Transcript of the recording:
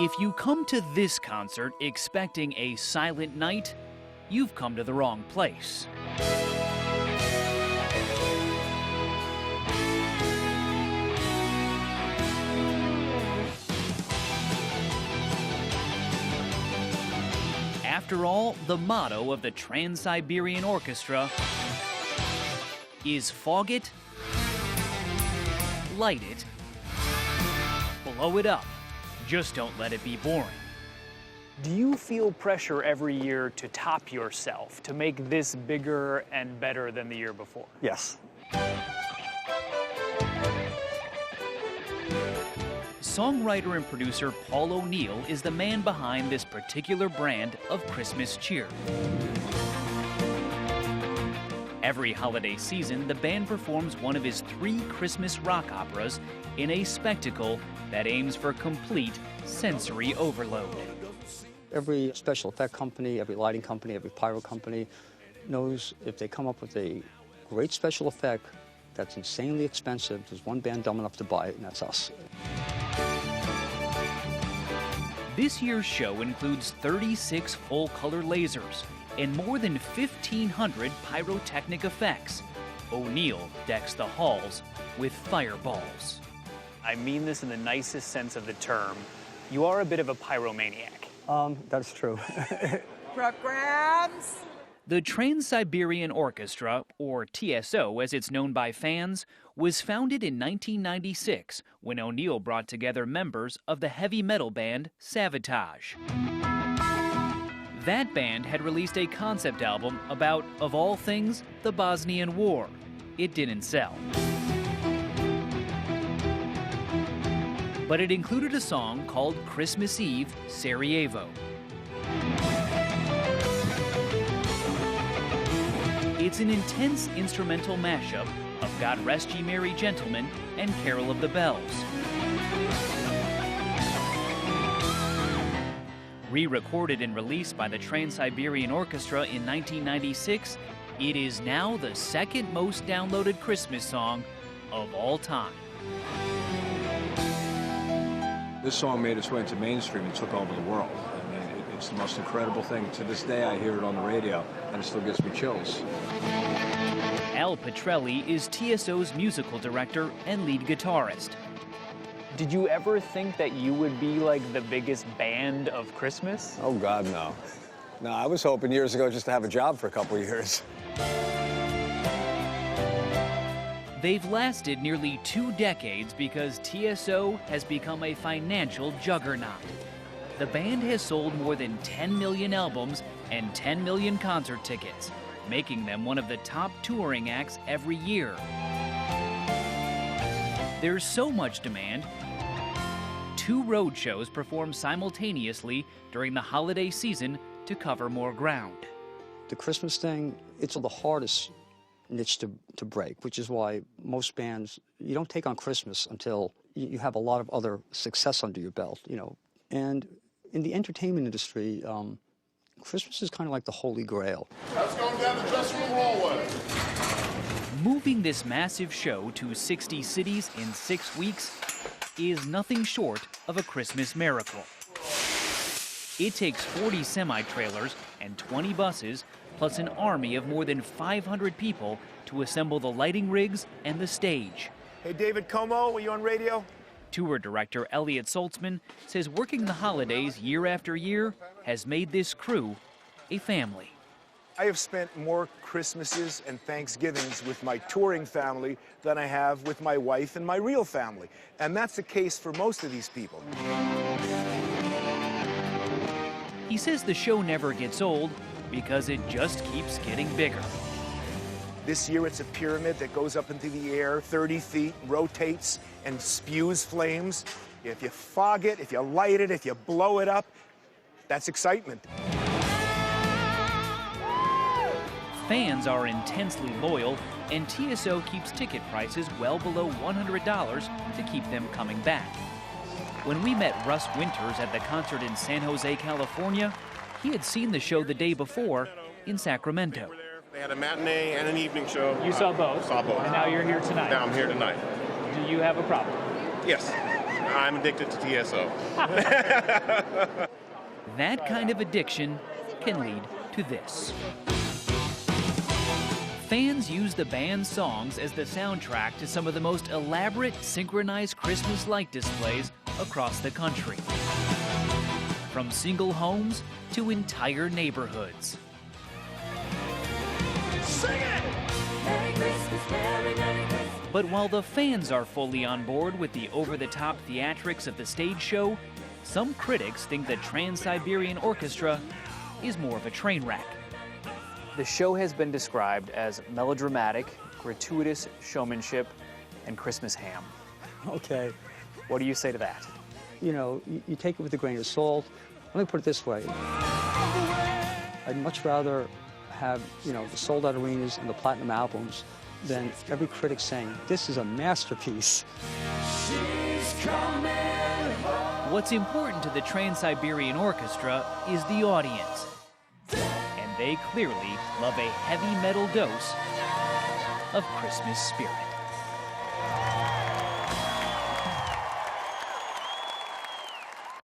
If you come to this concert expecting a silent night, you've come to the wrong place. After all, the motto of the Trans Siberian Orchestra is fog it, light it, blow it up. Just don't let it be boring. Do you feel pressure every year to top yourself, to make this bigger and better than the year before? Yes. Songwriter and producer Paul O'Neill is the man behind this particular brand of Christmas cheer. Every holiday season, the band performs one of his 3 Christmas rock operas in a spectacle that aims for complete sensory overload. Every special effect company, every lighting company, every pyro company knows if they come up with a great special effect that's insanely expensive, there's one band dumb enough to buy it, and that's us. This year's show includes 36 full-color lasers and more than 1,500 pyrotechnic effects. O'Neill decks the halls with fireballs. I mean this in the nicest sense of the term. You are a bit of a pyromaniac. That's true. Programs. The Trans Siberian Orchestra, or TSO as it's known by fans, was founded in 1996 when O'Neill brought together members of the heavy metal band Savatage. That band had released a concept album about, of all things, the Bosnian War. It didn't sell. But it included a song called Christmas Eve, Sarajevo. It's an intense instrumental mashup of God Rest Ye Merry Gentlemen and Carol of the Bells. Re-recorded and released by the Trans Siberian Orchestra in 1996, it is now the second most downloaded Christmas song of all time. This song made its way into mainstream and took over the world. I mean, it's the most incredible thing. To this day, I hear it on the radio, and it still gives me chills. Al Petrelli is TSO's musical director and lead guitarist. Did you ever think that you would be like the biggest band of Christmas? Oh, God, no. No, I was hoping years ago just to have a job for a couple of years. They've lasted nearly 2 decades because TSO has become a financial juggernaut. The band has sold more than 10 million albums and 10 million concert tickets, making them one of the top touring acts every year. There's so much demand, 2 road shows perform simultaneously during the holiday season to cover more ground. The Christmas thing, it's the hardest niche to break, which is why most bands, you don't take on Christmas until you have a lot of other success under your belt, you know. And in the entertainment industry, Christmas is kind of like the Holy Grail. That's going down the dressing room hallway. Moving this massive show to 60 cities in 6 weeks is nothing short of a Christmas miracle. It takes 40 semi-trailers and 20 buses, plus an army of more than 500 people to assemble the lighting rigs and the stage. Hey, David Como, are you on radio? Tour director Elliot Saltzman says working the holidays year after year has made this crew a family. I have spent more Christmases and Thanksgivings with my touring family than I have with my wife and my real family. And that's the case for most of these people. He says the show never gets old because it just keeps getting bigger. This year it's a pyramid that goes up into the air 30 feet, rotates, and spews flames. If you fog it, if you light it, if you blow it up, that's excitement. Fans are intensely loyal, and TSO keeps ticket prices well below $100 to keep them coming back. When we met Russ Winters at the concert in San Jose, California, he had seen the show the day before in Sacramento. They had a matinee and an evening show. You saw both? Saw both. And now you're here tonight. Now I'm here tonight. Do you have a problem? Yes. I'm addicted to TSO. That kind of addiction can lead to this. Fans use the band's songs as the soundtrack to some of the most elaborate synchronized Christmas light displays across the country. From single homes to entire neighborhoods. Sing it! Merry Christmas, Merry Christmas. But while the fans are fully on board with the over-the-top theatrics of the stage show, some critics think the Trans Siberian Orchestra is more of a train wreck. The show has been described as melodramatic, gratuitous showmanship, and Christmas ham. Okay. What do you say to that? You know, you take it with a grain of salt. Let me put it this way. I'd much rather have, you know, the sold-out arenas and the platinum albums than every critic saying, this is a masterpiece. What's important to the Trans Siberian Orchestra is the audience. And they clearly love a heavy metal dose of Christmas spirit.